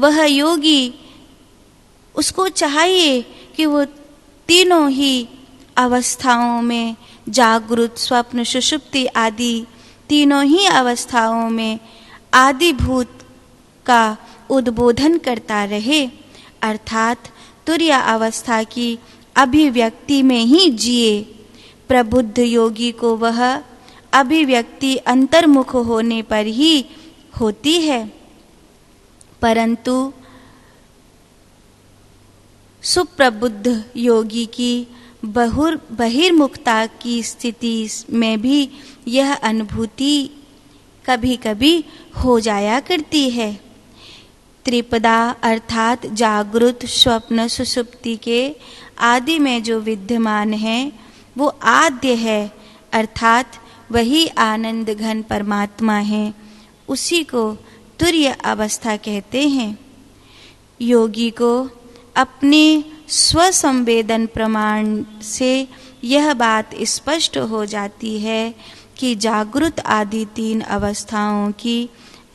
वह योगी, उसको चाहिए कि वो तीनों ही अवस्थाओं में, जागृत, स्वप्न, सुषुप्ति आदि तीनों ही अवस्थाओं में आदिभूत का उद्बोधन करता रहे, अर्थात तुर्य अवस्था की अभिव्यक्ति में ही जिए। प्रबुद्ध योगी को वह अभिव्यक्ति अंतर्मुख होने पर ही होती है, परंतु सुप्रबुद्ध योगी की बहिर्मुखता की स्थिति में भी यह अनुभूति कभी कभी हो जाया करती है। त्रिपदा अर्थात जागृत, स्वप्न, सुषुप्ति के आदि में जो विद्यमान है वो आद्य है, अर्थात वही आनंद घन परमात्मा है, उसी को तुर्य अवस्था कहते हैं। योगी को अपने स्वसंवेदन प्रमाण से यह बात स्पष्ट हो जाती है कि जागृत आदि तीन अवस्थाओं की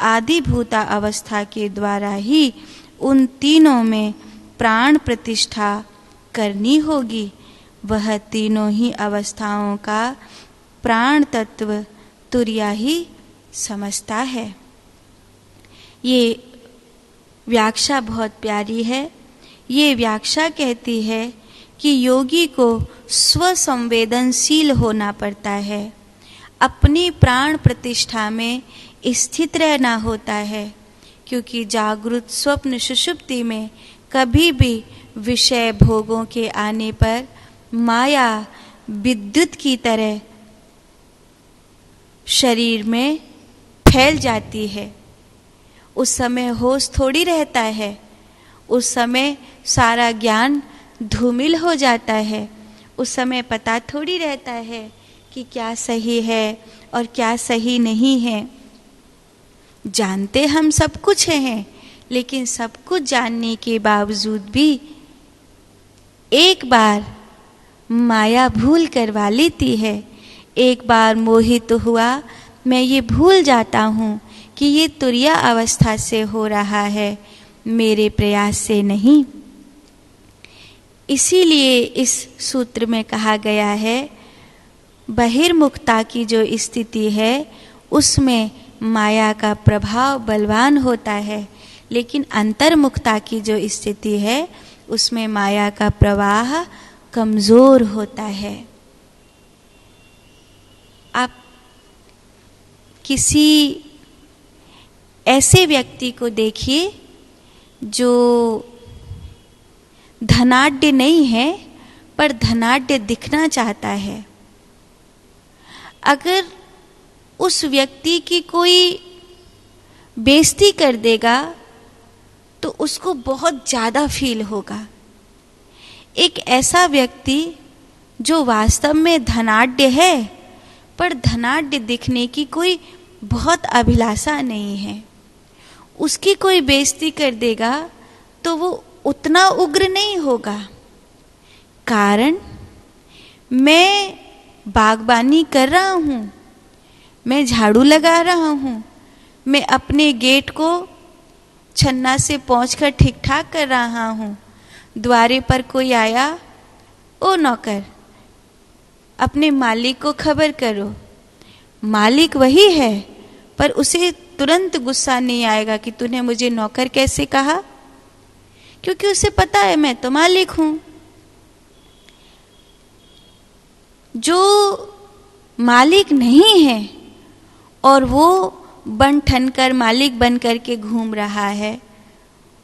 आदिभूता अवस्था के द्वारा ही उन तीनों में प्राण प्रतिष्ठा करनी होगी। वह तीनों ही अवस्थाओं का प्राण तत्व तुर्या ही समझता है। ये व्याख्या बहुत प्यारी है। ये व्याख्या कहती है कि योगी को स्वसंवेदनशील होना पड़ता है, अपनी प्राण प्रतिष्ठा में स्थित रहना होता है, क्योंकि जागृत, स्वप्न, सुषुप्ति में कभी भी विषय भोगों के आने पर माया विद्युत की तरह शरीर में फैल जाती है। उस समय होश थोड़ी रहता है, उस समय सारा ज्ञान धूमिल हो जाता है, उस समय पता थोड़ी रहता है कि क्या सही है और क्या सही नहीं है। जानते हम सब कुछ हैं, लेकिन सब कुछ जानने के बावजूद भी एक बार माया भूल करवा लेती है। एक बार मोहित हुआ, मैं ये भूल जाता हूँ कि ये तुर्या अवस्था से हो रहा है, मेरे प्रयास से नहीं। इसीलिए इस सूत्र में कहा गया है, बहिर्मुखता की जो स्थिति है उसमें माया का प्रभाव बलवान होता है, लेकिन अंतर्मुखता की जो स्थिति है उसमें माया का प्रवाह कमजोर होता है। आप किसी ऐसे व्यक्ति को देखिए जो धनाढ्य नहीं है पर धनाढ्य दिखना चाहता है। अगर उस व्यक्ति की कोई बेइज्जती कर देगा तो उसको बहुत ज़्यादा फील होगा। एक ऐसा व्यक्ति जो वास्तव में धनाढ्य है पर धनाढ्य दिखने की कोई बहुत अभिलाषा नहीं है, उसकी कोई बेइज्जती कर देगा तो वो उतना उग्र नहीं होगा। कारण मैं बागबानी कर रहा हूँ, मैं झाड़ू लगा रहा हूँ, मैं अपने गेट को छन्ना से पोंछकर ठीक ठाक कर रहा हूँ। द्वारे पर कोई आया, ओ नौकर, अपने मालिक को खबर करो। मालिक वही है पर उसे तुरंत गुस्सा नहीं आएगा कि तूने मुझे नौकर कैसे कहा, क्योंकि उसे पता है मैं तो मालिक हूं। जो मालिक नहीं है और वो बन ठन कर मालिक बन करके घूम रहा है,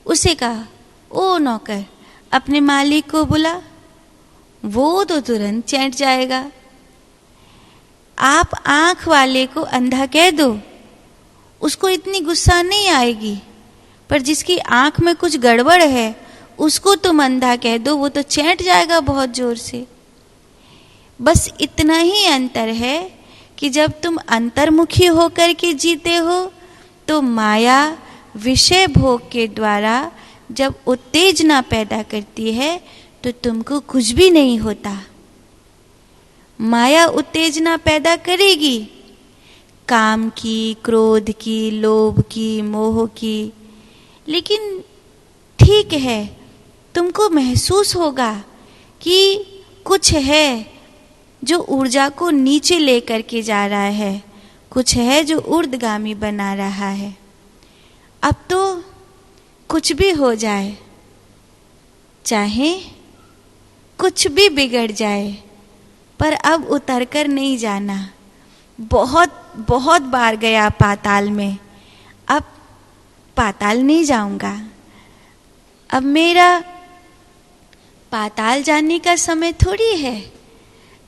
उसे कहा, ओ नौकर, अपने मालिक को बुला, वो तो तुरंत चैंट जाएगा। आप आंख वाले को अंधा कह दो, उसको इतनी गुस्सा नहीं आएगी, पर जिसकी आंख में कुछ गड़बड़ है उसको तुम अंधा कह दो, वो तो चैंट जाएगा बहुत जोर से। बस इतना ही अंतर है कि जब तुम अंतर्मुखी होकर के जीते हो तो माया विषय भोग के द्वारा जब उत्तेजना पैदा करती है तो तुमको कुछ भी नहीं होता। माया उत्तेजना पैदा करेगी, काम की, क्रोध की, लोभ की, मोह की, लेकिन ठीक है, तुमको महसूस होगा कि कुछ है जो ऊर्जा को नीचे लेकर के जा रहा है, कुछ है जो ऊर्ध्वगामी बना रहा है। अब तो कुछ भी हो जाए, चाहे कुछ भी बिगड़ जाए, पर अब उतर कर नहीं जाना। बहुत बहुत बार गया पाताल में, अब पाताल नहीं जाऊंगा। अब मेरा पाताल जाने का समय थोड़ी है,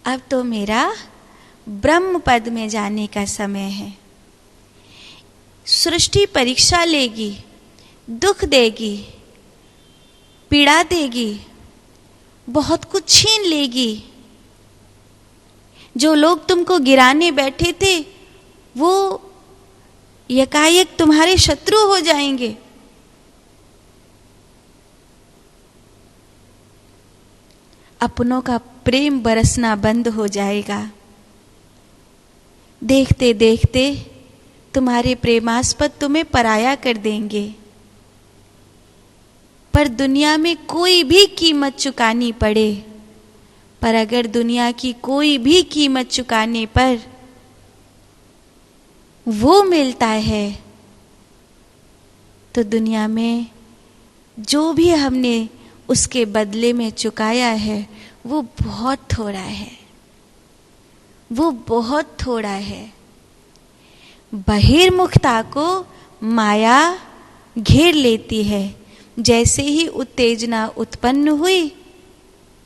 अब तो मेरा ब्रह्म पद में जाने का समय है। सृष्टि परीक्षा लेगी, दुख देगी, पीड़ा देगी, बहुत कुछ छीन लेगी। जो लोग तुमको गिराने बैठे थे वो यकायक तुम्हारे शत्रु हो जाएंगे। अपनों का प्रेम बरसना बंद हो जाएगा। देखते देखते तुम्हारे प्रेमास्पद तुम्हें पराया कर देंगे। पर दुनिया में कोई भी कीमत चुकानी पड़े, पर अगर दुनिया की कोई भी कीमत चुकाने पर वो मिलता है, तो दुनिया में जो भी हमने उसके बदले में चुकाया है वो बहुत थोड़ा है, वो बहुत थोड़ा है। बहिर्मुखता को माया घेर लेती है। जैसे ही उत्तेजना उत्पन्न हुई,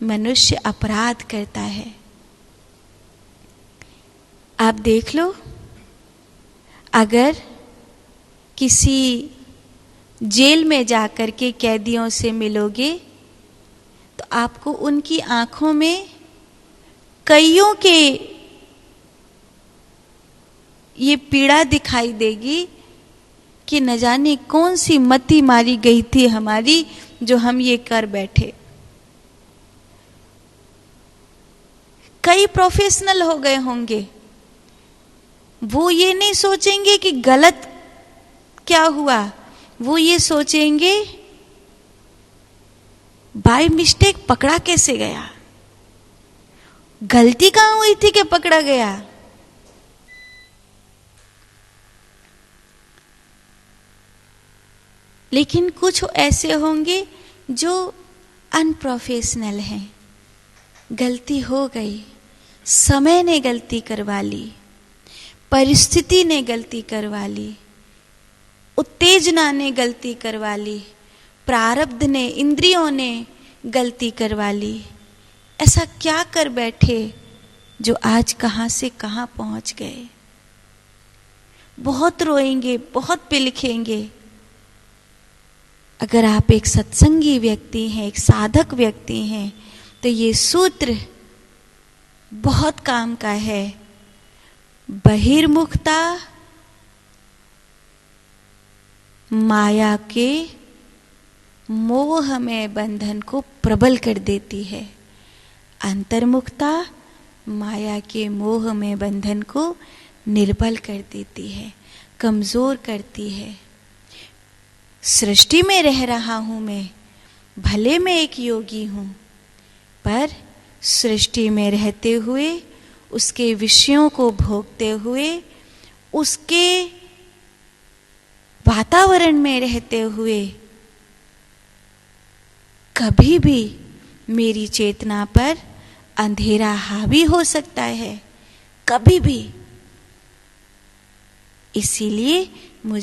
मनुष्य अपराध करता है। आप देख लो, अगर किसी जेल में जाकर के कैदियों से मिलोगे तो आपको उनकी आंखों में कईयों के ये पीड़ा दिखाई देगी कि न जाने कौन सी मति मारी गई थी हमारी जो हम ये कर बैठे। कई प्रोफेशनल हो गए होंगे, वो ये नहीं सोचेंगे कि गलत क्या हुआ, वो ये सोचेंगे बाय मिस्टेक पकड़ा कैसे गया, गलती कहाँ हुई थी कि पकड़ा गया। लेकिन कुछ ऐसे होंगे जो अनप्रोफेशनल हैं। गलती हो गई, समय ने गलती करवा ली, परिस्थिति ने गलती करवा ली, उत्तेजना ने गलती करवा ली, प्रारब्ध ने, इंद्रियों ने गलती करवा ली। ऐसा क्या कर बैठे जो आज कहाँ से कहाँ पहुंच गए। बहुत रोएंगे, बहुत पिलखेंगे। अगर आप एक सत्संगी व्यक्ति हैं, एक साधक व्यक्ति हैं, तो ये सूत्र बहुत काम का है। बहिर्मुखता माया के मोह में बंधन को प्रबल कर देती है, अंतर्मुखता माया के मोह में बंधन को निर्बल कर देती है, कमजोर करती है। सृष्टि में रह रहा हूं मैं, भले मैं एक योगी हूं, पर सृष्टि में रहते हुए, उसके विषयों को भोगते हुए, उसके वातावरण में रहते हुए कभी भी मेरी चेतना पर अंधेरा हावी हो सकता है, कभी भी। इसीलिए